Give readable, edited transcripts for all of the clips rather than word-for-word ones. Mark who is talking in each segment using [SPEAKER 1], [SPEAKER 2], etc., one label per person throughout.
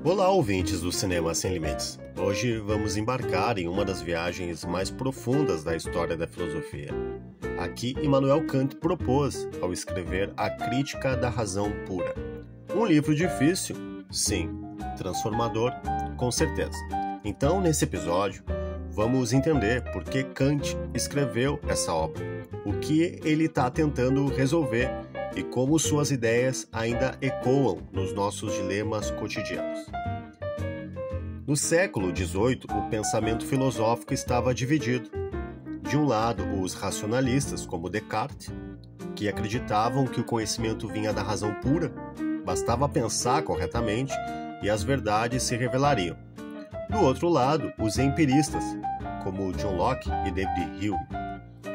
[SPEAKER 1] Olá, ouvintes do Cinema Sem Limites. Hoje vamos embarcar em uma das viagens mais profundas da história da filosofia. Aqui, Immanuel Kant propôs ao escrever A Crítica da Razão Pura. Um livro difícil? Sim. Transformador? Com certeza. Então, nesse episódio, vamos entender por que Kant escreveu essa obra, o que ele está tentando resolver e como suas ideias ainda ecoam nos nossos dilemas cotidianos. No século XVIII, o pensamento filosófico estava dividido. De um lado, os racionalistas, como Descartes, que acreditavam que o conhecimento vinha da razão pura, bastava pensar corretamente e as verdades se revelariam. Do outro lado, os empiristas, como John Locke e David Hume.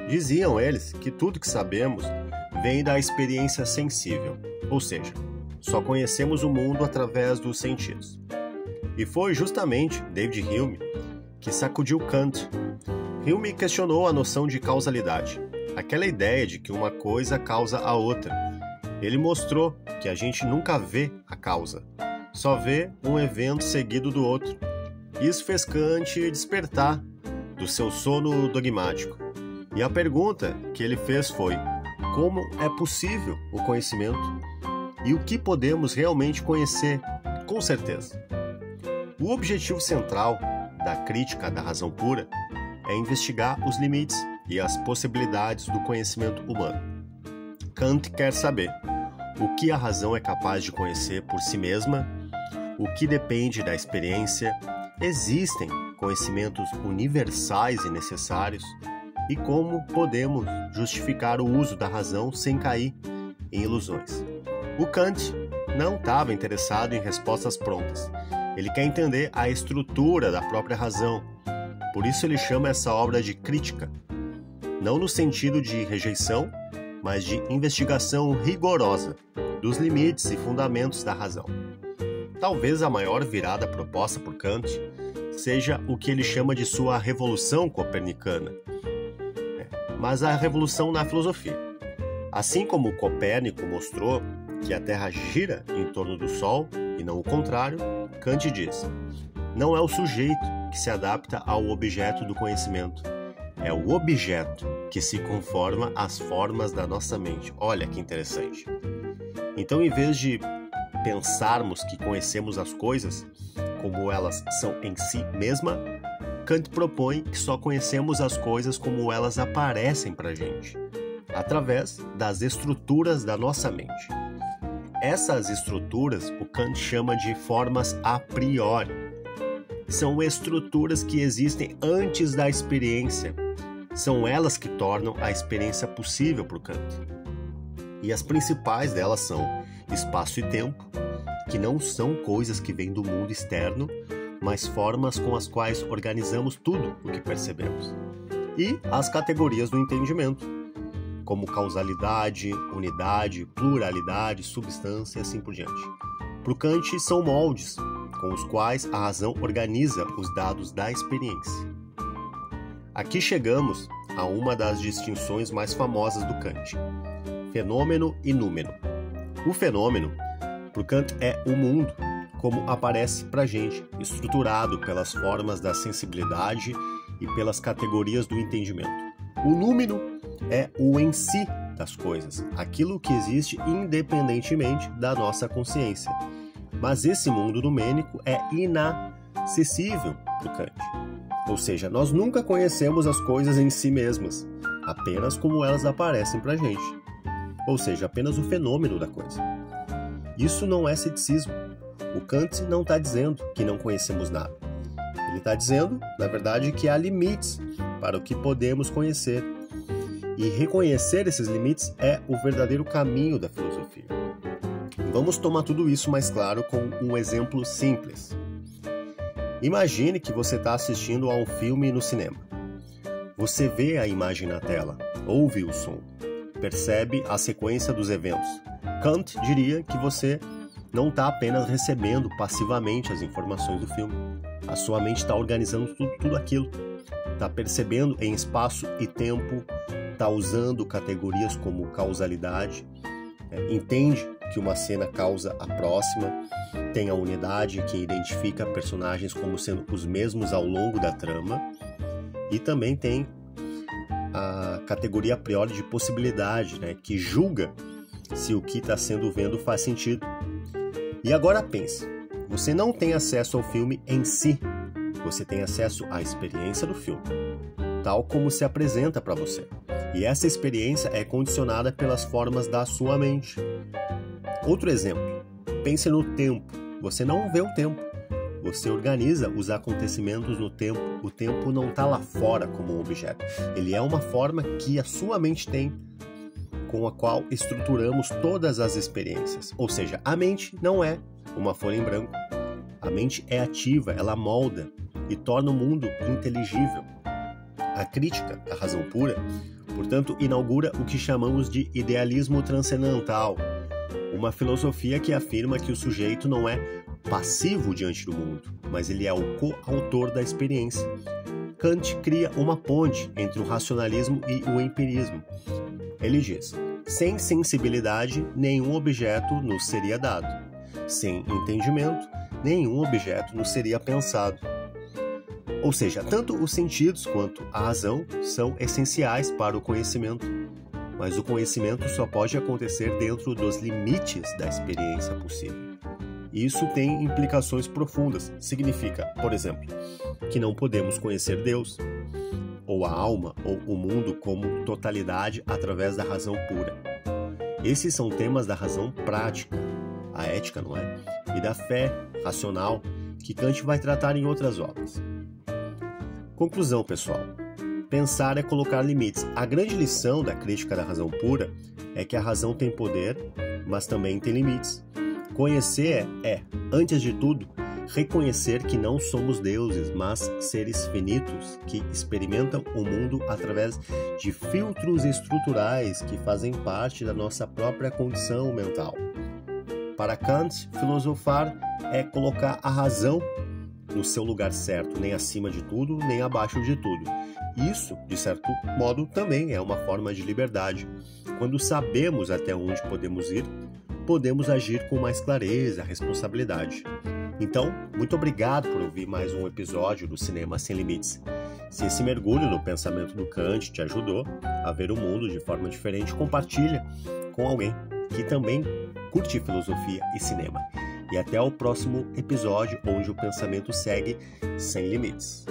[SPEAKER 1] Diziam eles que tudo que sabemos vem da experiência sensível, ou seja, só conhecemos o mundo através dos sentidos. E foi justamente David Hume que sacudiu Kant. Hume questionou a noção de causalidade, aquela ideia de que uma coisa causa a outra. Ele mostrou que a gente nunca vê a causa, só vê um evento seguido do outro. Isso fez Kant despertar do seu sono dogmático. E a pergunta que ele fez foi: como é possível o conhecimento? E o que podemos realmente conhecer com certeza? O objetivo central da crítica da razão pura é investigar os limites e as possibilidades do conhecimento humano. Kant quer saber o que a razão é capaz de conhecer por si mesma, o que depende da experiência, existem conhecimentos universais e necessários, e como podemos justificar o uso da razão sem cair em ilusões. O Kant não estava interessado em respostas prontas. Ele quer entender a estrutura da própria razão. Por isso ele chama essa obra de crítica, não no sentido de rejeição, mas de investigação rigorosa dos limites e fundamentos da razão. Talvez a maior virada proposta por Kant seja o que ele chama de sua revolução copernicana, mas a revolução na filosofia. Assim como Copérnico mostrou que a Terra gira em torno do Sol e não o contrário, Kant diz: não é o sujeito que se adapta ao objeto do conhecimento, é o objeto que se conforma às formas da nossa mente. Olha que interessante. Então, em vez de pensarmos que conhecemos as coisas como elas são em si mesma, Kant propõe que só conhecemos as coisas como elas aparecem para a gente, através das estruturas da nossa mente. Essas estruturas o Kant chama de formas a priori. São estruturas que existem antes da experiência. São elas que tornam a experiência possível para o Kant. E as principais delas são espaço e tempo, que não são coisas que vêm do mundo externo, mas formas com as quais organizamos tudo o que percebemos. E as categorias do entendimento, como causalidade, unidade, pluralidade, substância e assim por diante. Para o Kant, são moldes com os quais a razão organiza os dados da experiência. Aqui chegamos a uma das distinções mais famosas do Kant: fenômeno e númeno. O fenômeno, para o Kant, é o mundo como aparece para a gente, estruturado pelas formas da sensibilidade e pelas categorias do entendimento. O númeno é o em si das coisas, aquilo que existe independentemente da nossa consciência. Mas esse mundo numênico é inacessível para o Kant. Ou seja, nós nunca conhecemos as coisas em si mesmas, apenas como elas aparecem para a gente. Ou seja, apenas o fenômeno da coisa. Isso não é ceticismo. O Kant não está dizendo que não conhecemos nada. Ele está dizendo, na verdade, que há limites para o que podemos conhecer. E reconhecer esses limites é o verdadeiro caminho da filosofia. Vamos tomar tudo isso mais claro com um exemplo simples. Imagine que você está assistindo a um filme no cinema. Você vê a imagem na tela, ouve o som, percebe a sequência dos eventos. Kant diria que você não está apenas recebendo passivamente as informações do filme. A sua mente está organizando tudo aquilo. Está percebendo em espaço e tempo, está usando categorias como causalidade, entende que uma cena causa a próxima, tem a unidade, que identifica personagens como sendo os mesmos ao longo da trama, e também tem a categoria a priori de possibilidade, né, que julga se o que está sendo vendo faz sentido. E agora pense, você não tem acesso ao filme em si, você tem acesso à experiência do filme, tal como se apresenta para você. E essa experiência é condicionada pelas formas da sua mente. Outro exemplo, pense no tempo. Você não vê o tempo, você organiza os acontecimentos no tempo. O tempo não está lá fora como um objeto, ele é uma forma que a sua mente tem, com a qual estruturamos todas as experiências. Ou seja, a mente não é uma folha em branco. A mente é ativa, ela molda e torna o mundo inteligível. A crítica da razão pura, portanto, inaugura o que chamamos de idealismo transcendental, uma filosofia que afirma que o sujeito não é passivo diante do mundo, mas ele é o coautor da experiência. Kant cria uma ponte entre o racionalismo e o empirismo. Ele diz: sem sensibilidade, nenhum objeto nos seria dado. Sem entendimento, nenhum objeto nos seria pensado. Ou seja, tanto os sentidos quanto a razão são essenciais para o conhecimento, mas o conhecimento só pode acontecer dentro dos limites da experiência possível. Isso tem implicações profundas. Significa, por exemplo, que não podemos conhecer Deus, ou a alma, ou o mundo como totalidade através da razão pura. Esses são temas da razão prática, a ética, não é? E da fé racional, que Kant vai tratar em outras obras. Conclusão, pessoal. Pensar é colocar limites. A grande lição da crítica da razão pura é que a razão tem poder, mas também tem limites. Conhecer antes de tudo, reconhecer que não somos deuses, mas seres finitos que experimentam o mundo através de filtros estruturais que fazem parte da nossa própria condição mental. Para Kant, filosofar é colocar a razão no seu lugar certo, nem acima de tudo, nem abaixo de tudo. Isso, de certo modo, também é uma forma de liberdade. Quando sabemos até onde podemos ir, podemos agir com mais clareza, responsabilidade. Então, muito obrigado por ouvir mais um episódio do Cinema Sem Limites. Se esse mergulho no pensamento do Kant te ajudou a ver o mundo de forma diferente, compartilha com alguém que também curte filosofia e cinema. E até o próximo episódio, onde o pensamento segue sem limites.